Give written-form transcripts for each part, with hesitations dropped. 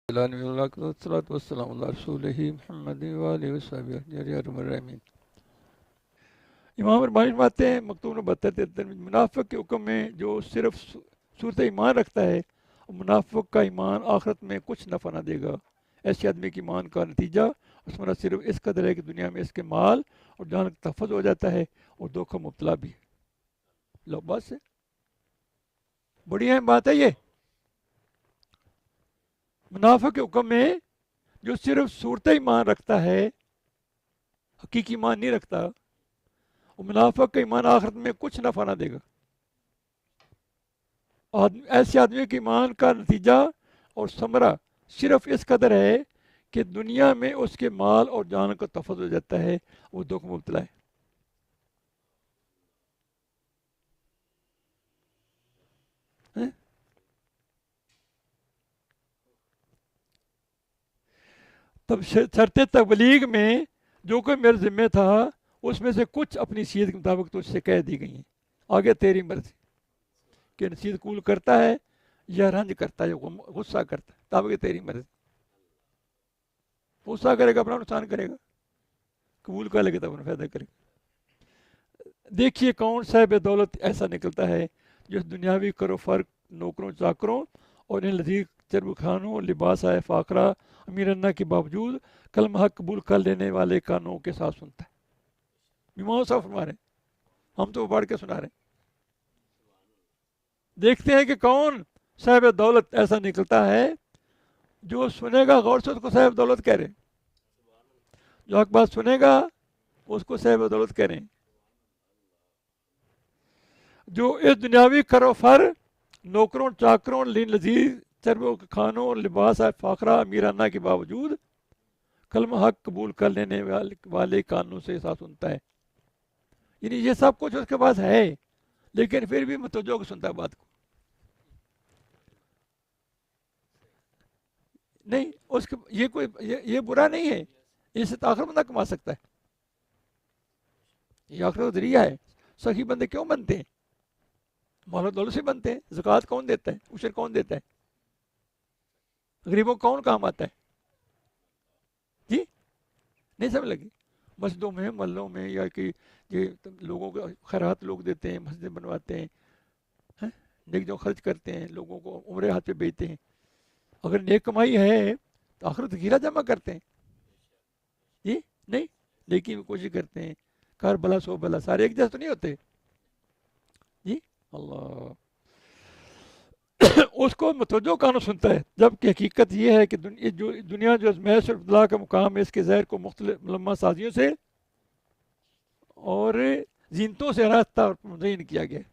والصلاة والسلام علی رسولہ محمد وآلہ وصحبہ اجمعین۔ امام ربانی فرماتے ہیں مکتوب نمبر 73 میں، منافق کے حکم میں جو صرف صورت ایمان رکھتا ہے، منافق کا ایمان آخرت میں کچھ نفع نہ دے گا۔ ایسے آدمی کے ایمان کا نتیجہ اس میں صرف اس قدر ہے کہ دنیا میں اس کے مال اور جان کا تحفظ ہو جاتا ہے اور دھوکہ مبتلا بھی ہے۔ لو بات سے بڑی اہم بات ہے یہ۔ منافق کے حکم میں جو صرف صورت ایمان رکھتا ہے، حقیقی ایمان نہیں رکھتا، وہ منافق کا ایمان آخرت میں کچھ نفع نہ دے گا۔ ایسے آدمی کے ایمان کا نتیجہ اور ثمرہ صرف اس قدر ہے کہ دنیا میں اس کے مال اور جان کا تحفظ ہو جاتا ہے، وہ دھوکہ مبتلا ہے۔ تب شرط تبلیغ میں جو کوئی میرے ذمہ تھا اس میں سے کچھ اپنی نصیحت کے مطابق تو اس سے کہہ دی گئی ہیں، آگے تیری مرضی کہ نصیحت قبول کرتا ہے یا رنج کرتا ہے یا غصہ کرتا ہے، تب کہ تیری مرضی۔ غصہ کرے گا اپنا نقصان کرے گا، قبول کر لے گا تو اپنا فائدہ کرے گا۔ دیکھیے کون صاحب دولت ایسا نکلتا ہے جو دنیاوی کرو فرق، نوکروں چاکروں اور ان لذیذ چرب خانوں، لباس آئے فاقرہ، امیرانہ کے باوجود کلمہ حق قبول کر لینے والے کانوں کے ساتھ سنتا ہے۔ امام صاحب فرما رہے ہیں، ہم تو پڑھ کے سنا رہے ہیں۔ دیکھتے ہیں کہ کون صاحب دولت ایسا نکلتا ہے جو سنے گا غور سے اس کو صاحب دولت کہہ رہے ہیں، جو حق بات سنے گا اس کو صاحب دولت کہہ رہے ہیں۔ جو اس دنیاوی کرو فر، نوکروں چاکروں، لین لذیذ چربوں کے کھانوں، لباس ہے فاخرہ، امیرانہ کے باوجود کلمہ حق قبول کر لینے والے کانوں سے ساتھ سنتا ہے۔ یعنی یہ سب کچھ اس کے پاس ہے لیکن پھر بھی متوجہ کو سنتا ہے بات کو نہیں۔ اس کے یہ کوئی یہ برا نہیں ہے، اس سے آخرت بندہ کما سکتا ہے، یہ آخرت ذریعہ ہے۔ سخی بندے کیوں بنتے ہیں؟ مال و دولت سے بنتے ہیں۔ زکوٰۃ کون دیتا ہے؟ عشر کون دیتا ہے؟ غریبوں کون کام آتا ہے؟ جی نہیں سمجھ لگی؟ مسجدوں میں، محلوں میں، یا کہ یہ لوگوں کو خیرات لوگ دیتے ہیں، مسجدیں بنواتے ہیں، نیک جو خرچ کرتے ہیں، لوگوں کو عمرے ہاتھ پہ بیچتے ہیں، اگر نیک کمائی ہے تو آخرت گھیرا جمع کرتے ہیں جی نہیں، لیکن کوشش کرتے ہیں۔ کار بلا سو بلا، سارے ایک جیسے تو نہیں ہوتے جی۔ اللہ اس کو متوجہ کانوں سنتا ہے، جبکہ حقیقت یہ ہے کہ دنیا جو ازمائش اور ابتلاء کا مقام ہے، اس کے زہر کو مختلف ملمہ سازیوں سے اور زینتوں سے راستہ اور مزین کیا گیا ہے۔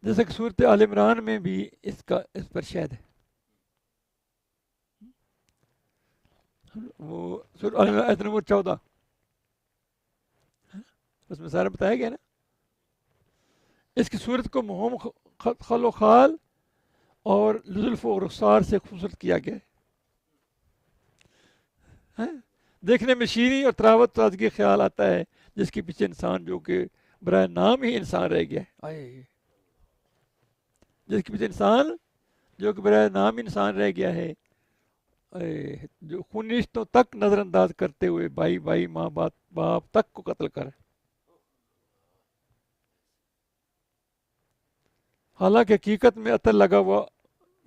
جیسا کہ صورت آل عمران میں بھی اس پر شاہد ہے۔ وہ آیت نمبر 14 اس میں سارا بتایا گیا نا۔ اس کی صورت کو مہم خل و خال اور لطف و رخسار سے خوبصورت کیا گیا ہے۔ دیکھنے میں شیریں اور تراوت تازگی خیال آتا ہے، جس کے پیچھے انسان جو کہ برائے نام ہی انسان رہ گیا ہے، جس کے پیچھے انسان جو کہ برائے نام انسان رہ گیا ہے، جو خونی رشتوں تک نظر انداز کرتے ہوئے بھائی بھائی، ماں باپ تک کو قتل کر، حالانکہ حقیقت میں عطر لگا ہوا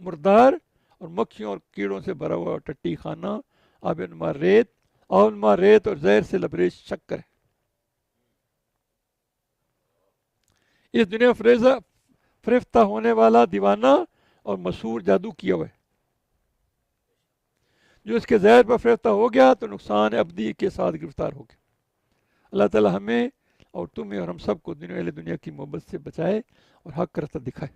مردار اور مکھیوں اور کیڑوں سے بھرا ہوا ٹٹی خانہ، آب نما ریت اور زہر سے لبریز شکر ہے۔ اس دنیا فریفتہ ہونے والا دیوانہ اور مسحور جادو کیا ہوا ہے، جو اس کے زہر پر فریفتہ ہو گیا تو نقصان ابدی کے ساتھ گرفتار ہو گیا۔ اللہ تعالی ہمیں اور تمہیں اور ہم سب کو دنیا کی محبت سے بچائے اور حق کا راستہ دکھائے۔